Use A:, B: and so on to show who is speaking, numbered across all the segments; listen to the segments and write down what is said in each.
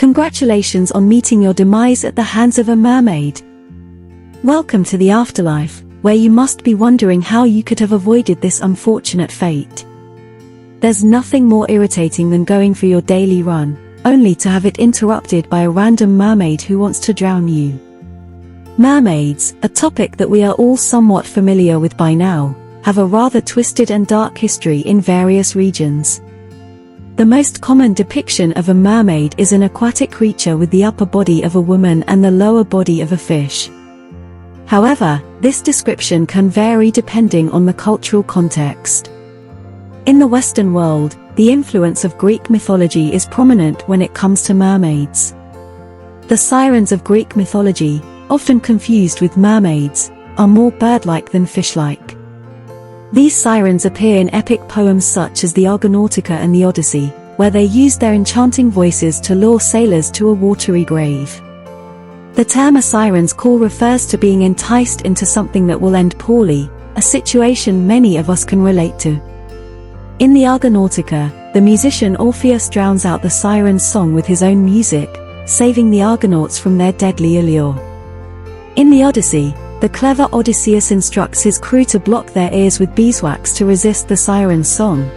A: Congratulations on meeting your demise at the hands of a mermaid. Welcome to the afterlife, where you must be wondering how you could have avoided this unfortunate fate. There's nothing more irritating than going for your daily run, only to have it interrupted by a random mermaid who wants to drown you. Mermaids, a topic that we are all somewhat familiar with by now, have a rather twisted and dark history in various regions. The most common depiction of a mermaid is an aquatic creature with the upper body of a woman and the lower body of a fish. However, this description can vary depending on the cultural context. In the Western world, the influence of Greek mythology is prominent when it comes to mermaids. The sirens of Greek mythology, often confused with mermaids, are more bird-like than fish-like. These sirens appear in epic poems such as the Argonautica and the Odyssey, where they use their enchanting voices to lure sailors to a watery grave. The term a siren's call refers to being enticed into something that will end poorly, a situation many of us can relate to. In the Argonautica, the musician Orpheus drowns out the siren's song with his own music, saving the Argonauts from their deadly allure. In the Odyssey, the clever Odysseus instructs his crew to block their ears with beeswax to resist the siren's song.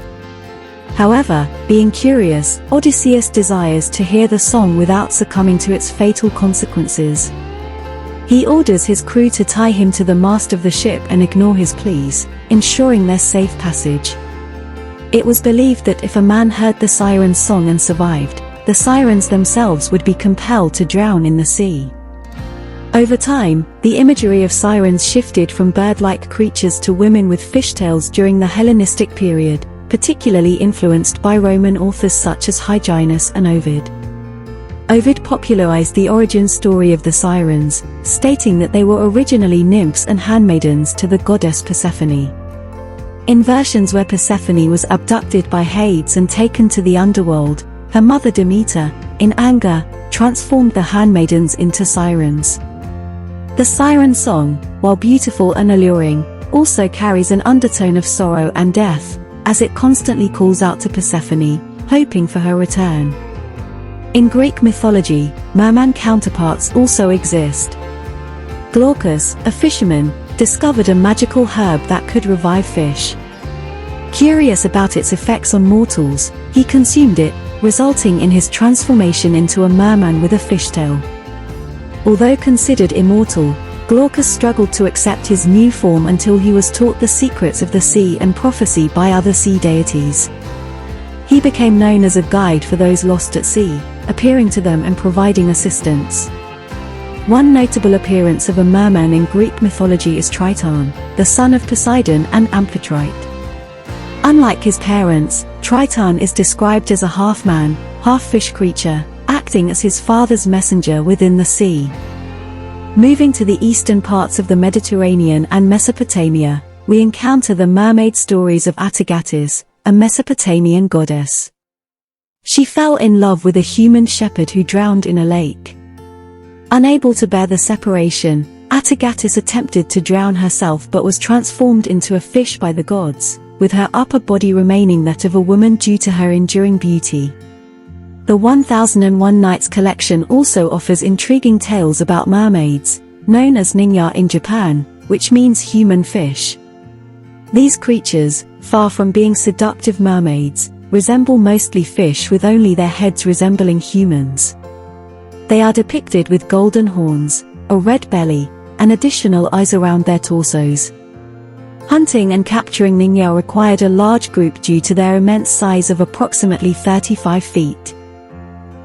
A: However, being curious, Odysseus desires to hear the song without succumbing to its fatal consequences. He orders his crew to tie him to the mast of the ship and ignore his pleas, ensuring their safe passage. It was believed that if a man heard the siren's song and survived, the sirens themselves would be compelled to drown in the sea. Over time, the imagery of sirens shifted from bird-like creatures to women with fishtails during the Hellenistic period, particularly influenced by Roman authors such as Hyginus and Ovid. Ovid popularized the origin story of the sirens, stating that they were originally nymphs and handmaidens to the goddess Persephone. In versions where Persephone was abducted by Hades and taken to the underworld, her mother Demeter, in anger, transformed the handmaidens into sirens. The siren song, while beautiful and alluring, also carries an undertone of sorrow and death, as it constantly calls out to Persephone, hoping for her return. In Greek mythology, merman counterparts also exist. Glaucus, a fisherman, discovered a magical herb that could revive fish. Curious about its effects on mortals, he consumed it, resulting in his transformation into a merman with a fishtail. Although considered immortal, Glaucus struggled to accept his new form until he was taught the secrets of the sea and prophecy by other sea deities. He became known as a guide for those lost at sea, appearing to them and providing assistance. One notable appearance of a merman in Greek mythology is Triton, the son of Poseidon and Amphitrite. Unlike his parents, Triton is described as a half-man, half-fish creature, acting as his father's messenger within the sea. Moving to the eastern parts of the Mediterranean and Mesopotamia, we encounter the mermaid stories of Atargatis, a Mesopotamian goddess. She fell in love with a human shepherd who drowned in a lake. Unable to bear the separation, Atargatis attempted to drown herself but was transformed into a fish by the gods, with her upper body remaining that of a woman due to her enduring beauty. The 1001 Nights collection also offers intriguing tales about mermaids, known as ninya in Japan, which means human fish. These creatures, far from being seductive mermaids, resemble mostly fish with only their heads resembling humans. They are depicted with golden horns, a red belly, and additional eyes around their torsos. Hunting and capturing ninya required a large group due to their immense size of approximately 35 feet.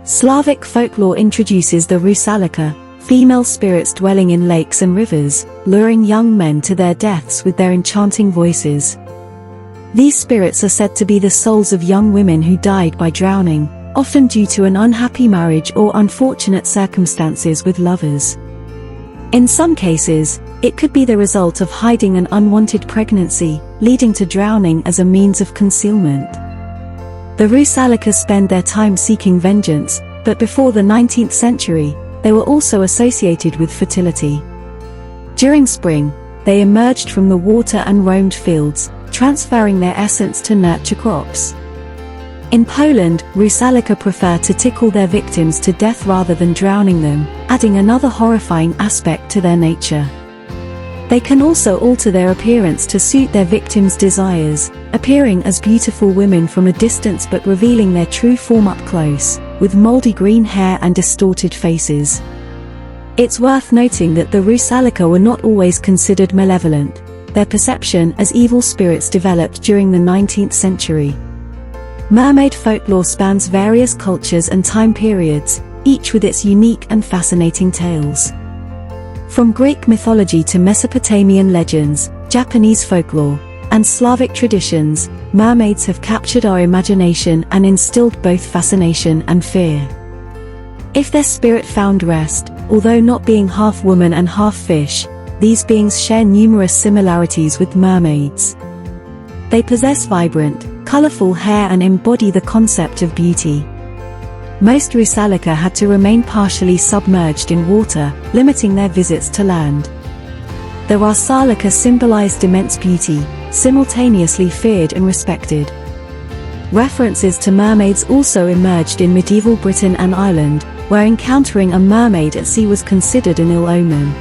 A: Slavic folklore introduces the rusalika, female spirits dwelling in lakes and rivers, luring young men to their deaths with their enchanting voices. These spirits are said to be the souls of young women who died by drowning, often due to an unhappy marriage or unfortunate circumstances with lovers. In some cases, it could be the result of hiding an unwanted pregnancy, leading to drowning as a means of concealment. The Rusalikas spend their time seeking vengeance, but before the 19th century, they were also associated with fertility. During spring, they emerged from the water and roamed fields, transferring their essence to nurture crops. In Poland, rusalika prefer to tickle their victims to death rather than drowning them, adding another horrifying aspect to their nature. They can also alter their appearance to suit their victims' desires, appearing as beautiful women from a distance but revealing their true form up close, with moldy green hair and distorted faces. It's worth noting that the rusalika were not always considered malevolent. Their perception as evil spirits developed during the 19th century. Mermaid folklore spans various cultures and time periods, each with its unique and fascinating tales. From Greek mythology to Mesopotamian legends, Japanese folklore, and Slavic traditions, mermaids have captured our imagination and instilled both fascination and fear. If their spirit found rest, although not being half woman and half fish, these beings share numerous similarities with mermaids. They possess vibrant, colorful hair and embody the concept of beauty. Most rusalika had to remain partially submerged in water, limiting their visits to land. The rusalika symbolized immense beauty, simultaneously feared and respected. References to mermaids also emerged in medieval Britain and Ireland, where encountering a mermaid at sea was considered an ill omen.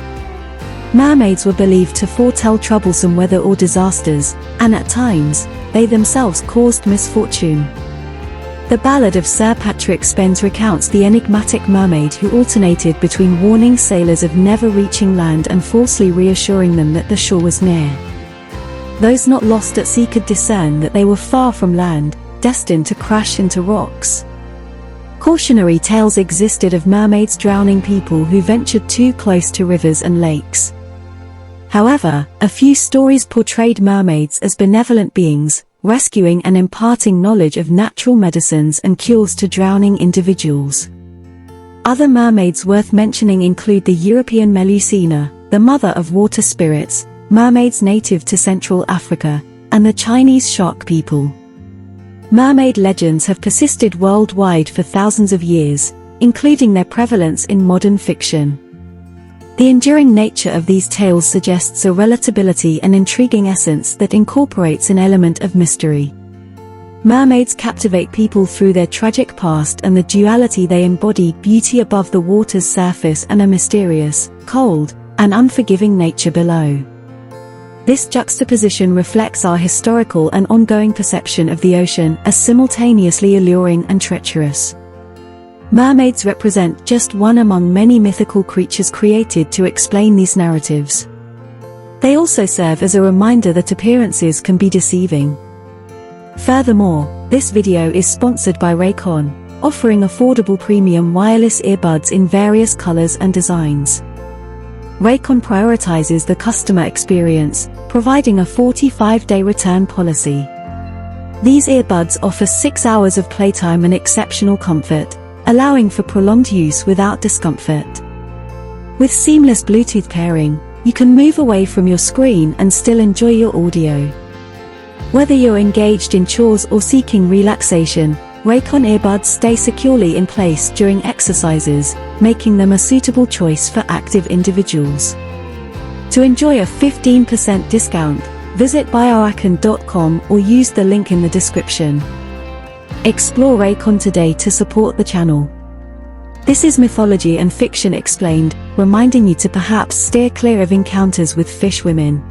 A: Mermaids were believed to foretell troublesome weather or disasters, and at times, they themselves caused misfortune. The Ballad of Sir Patrick Spens recounts the enigmatic mermaid who alternated between warning sailors of never reaching land and falsely reassuring them that the shore was near. Those not lost at sea could discern that they were far from land, destined to crash into rocks. Cautionary tales existed of mermaids drowning people who ventured too close to rivers and lakes. However, a few stories portrayed mermaids as benevolent beings, rescuing and imparting knowledge of natural medicines and cures to drowning individuals. Other mermaids worth mentioning include the European Melusina, the mother of water spirits, mermaids native to Central Africa, and the Chinese shark people. Mermaid legends have persisted worldwide for thousands of years, including their prevalence in modern fiction. The enduring nature of these tales suggests a relatability and intriguing essence that incorporates an element of mystery. Mermaids captivate people through their tragic past and the duality they embody: beauty above the water's surface and a mysterious, cold, and unforgiving nature below. This juxtaposition reflects our historical and ongoing perception of the ocean as simultaneously alluring and treacherous. Mermaids represent just one among many mythical creatures created to explain these narratives. They also serve as a reminder that appearances can be deceiving. Furthermore, this video is sponsored by Raycon, offering affordable premium wireless earbuds in various colors and designs. Raycon prioritizes the customer experience, providing a 45-day return policy. These earbuds offer 6 hours of playtime and exceptional comfort, allowing for prolonged use without discomfort. With seamless Bluetooth pairing, you can move away from your screen and still enjoy your audio. Whether you're engaged in chores or seeking relaxation, Raycon earbuds stay securely in place during exercises, making them a suitable choice for active individuals. To enjoy a 15% discount, visit buyaracon.com or use the link in the description. Explore Raycon today to support the channel. This is Mythology and Fiction Explained, reminding you to perhaps steer clear of encounters with fish women.